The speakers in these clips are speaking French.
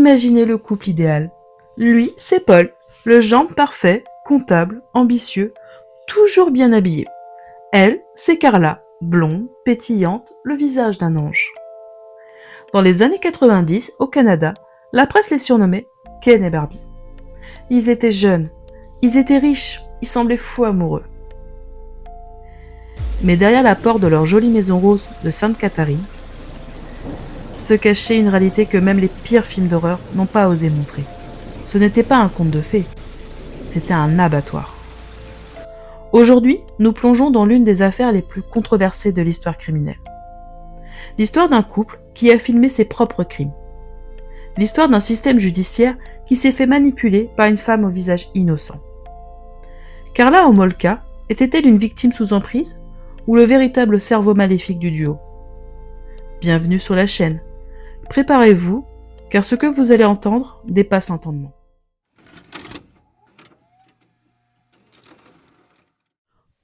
Imaginez le couple idéal. Lui, c'est Paul, le gendre parfait, comptable, ambitieux, toujours bien habillé. Elle, c'est Carla, blonde, pétillante, le visage d'un ange. Dans les années 90, au Canada, la presse les surnommait Ken et Barbie. Ils étaient jeunes, ils étaient riches, ils semblaient fous amoureux. Mais derrière la porte de leur jolie maison rose de Sainte-Catherine, se cachait une réalité que même les pires films d'horreur n'ont pas osé montrer. Ce n'était pas un conte de fées, c'était un abattoir. Aujourd'hui, nous plongeons dans l'une des affaires les plus controversées de l'histoire criminelle. L'histoire d'un couple qui a filmé ses propres crimes. L'histoire d'un système judiciaire qui s'est fait manipuler par une femme au visage innocent. Karla Homolka était-elle une victime sous emprise ou le véritable cerveau maléfique du duo? Bienvenue sur la chaîne. Préparez-vous, car ce que vous allez entendre dépasse l'entendement.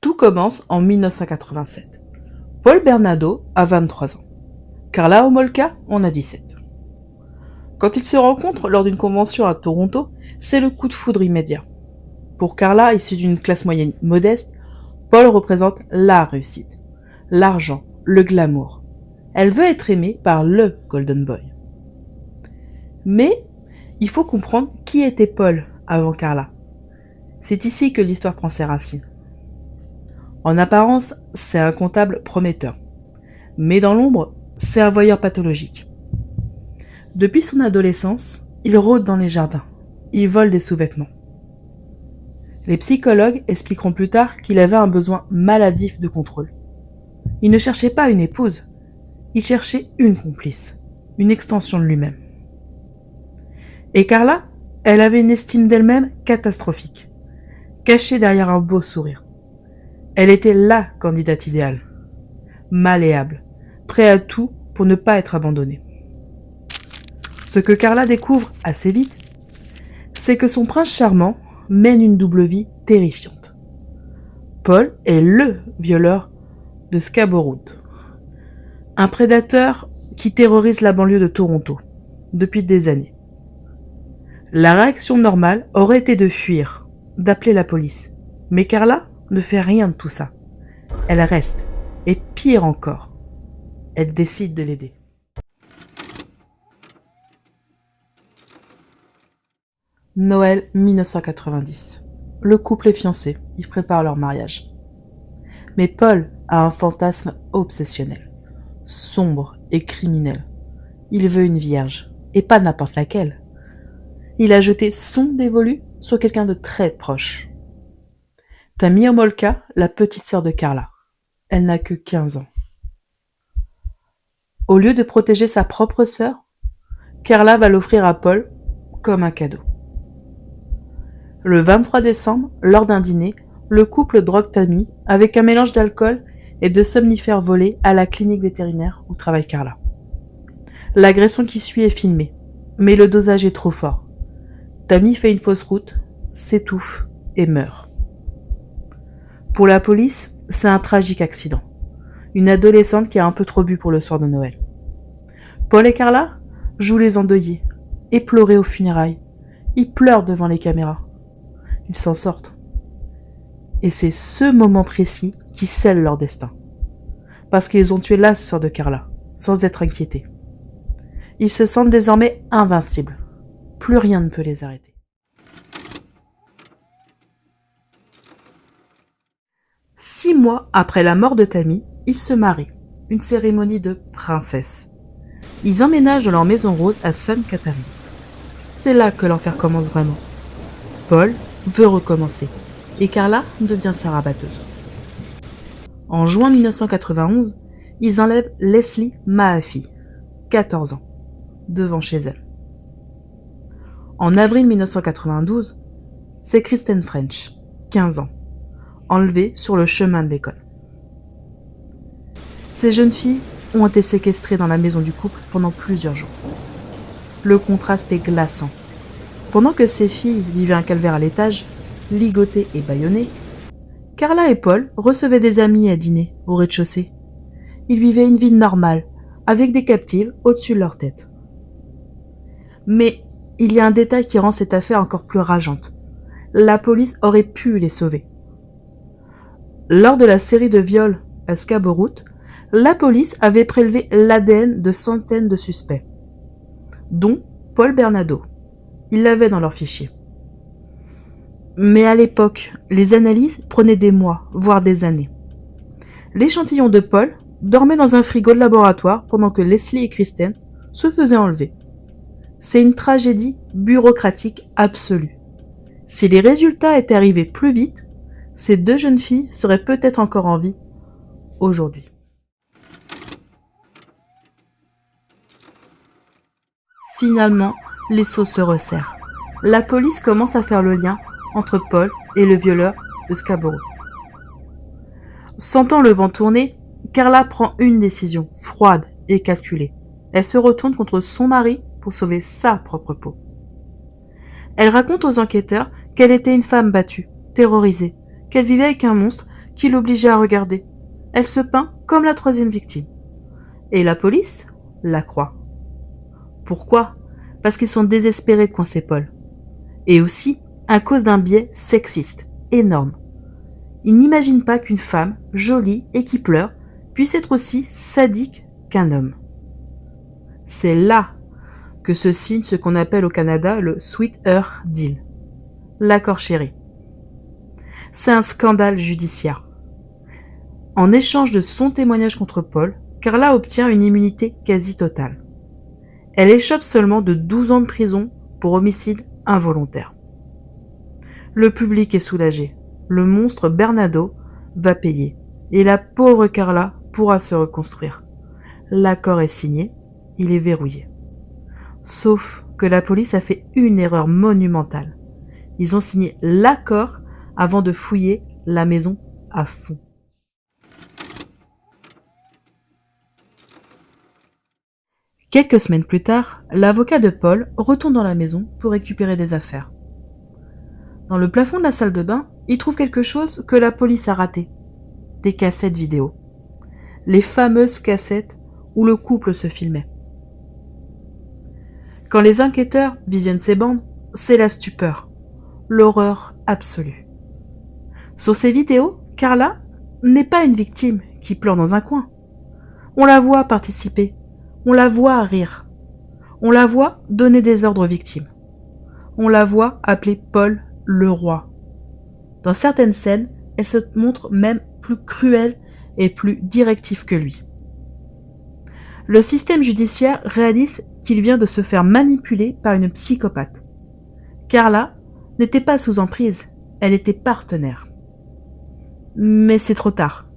Tout commence en 1987. Paul Bernardo a 23 ans. Karla Homolka en a 17. Quand ils se rencontrent lors d'une convention à Toronto, c'est le coup de foudre immédiat. Pour Karla, issue d'une classe moyenne modeste, Paul représente la réussite, l'argent, le glamour. Elle veut être aimée par le Golden Boy. Mais il faut comprendre qui était Paul avant Karla. C'est ici que l'histoire prend ses racines. En apparence, c'est un comptable prometteur. Mais dans l'ombre, c'est un voyeur pathologique. Depuis son adolescence, il rôde dans les jardins. Il vole des sous-vêtements. Les psychologues expliqueront plus tard qu'il avait un besoin maladif de contrôle. Il ne cherchait pas une épouse, il cherchait une complice, une extension de lui-même. Et Karla, elle avait une estime d'elle-même catastrophique, cachée derrière un beau sourire. Elle était la candidate idéale, malléable, prête à tout pour ne pas être abandonnée. Ce que Karla découvre assez vite, c'est que son prince charmant mène une double vie terrifiante. Paul est le violeur de Scarborough, un prédateur qui terrorise la banlieue de Toronto depuis des années. La réaction normale aurait été de fuir, d'appeler la police. Mais Karla ne fait rien de tout ça. Elle reste, et pire encore, elle décide de l'aider. Noël 1990. Le couple est fiancé, ils préparent leur mariage. Mais Paul a un fantasme obsessionnel, sombre et criminel. Il veut une vierge, et pas n'importe laquelle. Il a jeté son dévolu sur quelqu'un de très proche. Tammy Homolka, la petite sœur de Karla. Elle n'a que 15 ans. Au lieu de protéger sa propre sœur, Karla va l'offrir à Paul comme un cadeau. Le 23 décembre, lors d'un dîner, le couple drogue Tammy avec un mélange d'alcool et de somnifères volés à la clinique vétérinaire où travaille Karla. L'agression qui suit est filmée, mais le dosage est trop fort. Tammy fait une fausse route, s'étouffe et meurt. Pour la police, c'est un tragique accident. Une adolescente qui a un peu trop bu pour le soir de Noël. Paul et Karla jouent les endeuillés, éplorés aux funérailles. Ils pleurent devant les caméras. Ils s'en sortent. Et c'est ce moment précis qui scelle leur destin. Parce qu'ils ont tué la sœur de Karla, sans être inquiétés. Ils se sentent désormais invincibles. Plus rien ne peut les arrêter. Six mois après la mort de Tammy, ils se marient. Une cérémonie de princesse. Ils emménagent dans leur maison rose à Sainte-Catherine. C'est là que l'enfer commence vraiment. Paul veut recommencer. Et Karla devient sa rabatteuse. En juin 1991, ils enlèvent Leslie Mahaffey, 14 ans, devant chez elle. En avril 1992, c'est Kristen French, 15 ans, enlevée sur le chemin de l'école. Ces jeunes filles ont été séquestrées dans la maison du couple pendant plusieurs jours. Le contraste est glaçant. Pendant que ces filles vivaient un calvaire à l'étage, ligotées et bâillonnées, Karla et Paul recevaient des amis à dîner au rez-de-chaussée. Ils vivaient une vie normale, avec des captives au-dessus de leur tête. Mais il y a un détail qui rend cette affaire encore plus rageante. La police aurait pu les sauver. Lors de la série de viols à Scarborough, la police avait prélevé l'ADN de centaines de suspects, dont Paul Bernardo. Ils l'avaient dans leur fichier. Mais à l'époque, les analyses prenaient des mois, voire des années. L'échantillon de Paul dormait dans un frigo de laboratoire pendant que Leslie et Kristen se faisaient enlever. C'est une tragédie bureaucratique absolue. Si les résultats étaient arrivés plus vite, ces deux jeunes filles seraient peut-être encore en vie aujourd'hui. Finalement, les seaux se resserrent. La police commence à faire le lien entre Paul et le violeur de Scarborough. Sentant le vent tourner, Carla prend une décision froide et calculée. Elle se retourne contre son mari pour sauver sa propre peau. Elle raconte aux enquêteurs qu'elle était une femme battue, terrorisée, qu'elle vivait avec un monstre qui l'obligeait à regarder. Elle se peint comme la troisième victime. Et la police la croit. Pourquoi ? Parce qu'ils sont désespérés de coincer Paul. Et aussi à cause d'un biais sexiste énorme. Ils n'imaginent pas qu'une femme, jolie et qui pleure, puisse être aussi sadique qu'un homme. C'est là que se signe ce qu'on appelle au Canada le Sweetheart Deal, l'accord chéri. C'est un scandale judiciaire. En échange de son témoignage contre Paul, Carla obtient une immunité quasi totale. Elle échappe seulement de 12 ans de prison pour homicide involontaire. Le public est soulagé. Le monstre Bernardo va payer et la pauvre Carla pourra se reconstruire. L'accord est signé, il est verrouillé. Sauf que la police a fait une erreur monumentale. Ils ont signé l'accord avant de fouiller la maison à fond. Quelques semaines plus tard, l'avocat de Paul retourne dans la maison pour récupérer des affaires. Dans le plafond de la salle de bain, il trouve quelque chose que la police a raté. Des cassettes vidéo. Les fameuses cassettes où le couple se filmait. Quand les enquêteurs visionnent ces bandes, c'est la stupeur, l'horreur absolue. Sur ces vidéos, Carla n'est pas une victime qui pleure dans un coin. On la voit participer, on la voit rire, on la voit donner des ordres aux victimes. On la voit appeler Paul le roi. Dans certaines scènes, elle se montre même plus cruelle et plus directive que lui. Le système judiciaire réalise qu'il vient de se faire manipuler par une psychopathe. Carla n'était pas sous emprise, elle était partenaire. Mais c'est trop tard.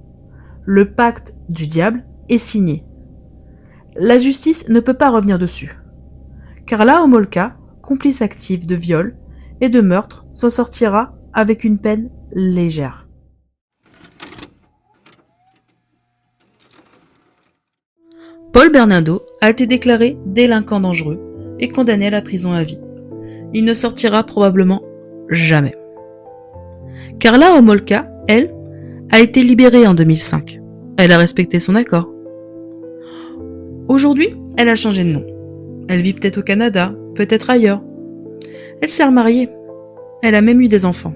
Le pacte du diable est signé. La justice ne peut pas revenir dessus. Carla Homolka, complice active de viol et de meurtre, s'en sortira avec une peine légère. Paul Bernardo a été déclaré délinquant dangereux et condamné à la prison à vie. Il ne sortira probablement jamais. Carla Homolka, elle, a été libérée en 2005. Elle a respecté son accord. Aujourd'hui, elle a changé de nom. Elle vit peut-être au Canada, peut-être ailleurs. Elle s'est remariée. Elle a même eu des enfants.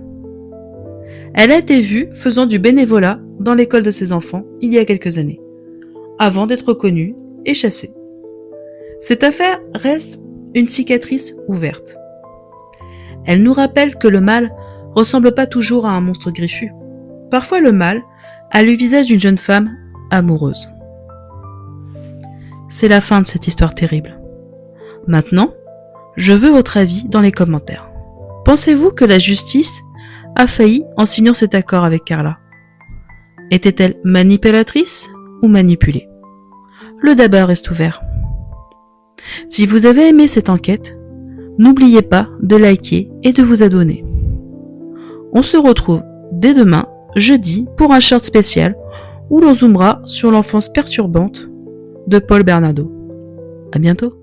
Elle a été vue faisant du bénévolat dans l'école de ses enfants il y a quelques années, avant d'être connue et chassée. Cette affaire reste une cicatrice ouverte. Elle nous rappelle que le mal ressemble pas toujours à un monstre griffu. Parfois le mal a le visage d'une jeune femme amoureuse. C'est la fin de cette histoire terrible. Maintenant, je veux votre avis dans les commentaires. Pensez-vous que la justice a failli en signant cet accord avec Carla? Était-elle manipulatrice ou manipulée? Le débat reste ouvert. Si vous avez aimé cette enquête, n'oubliez pas de liker et de vous abonner. On se retrouve dès demain, jeudi, pour un short spécial où l'on zoomera sur l'enfance perturbante de Paul Bernardo. À bientôt.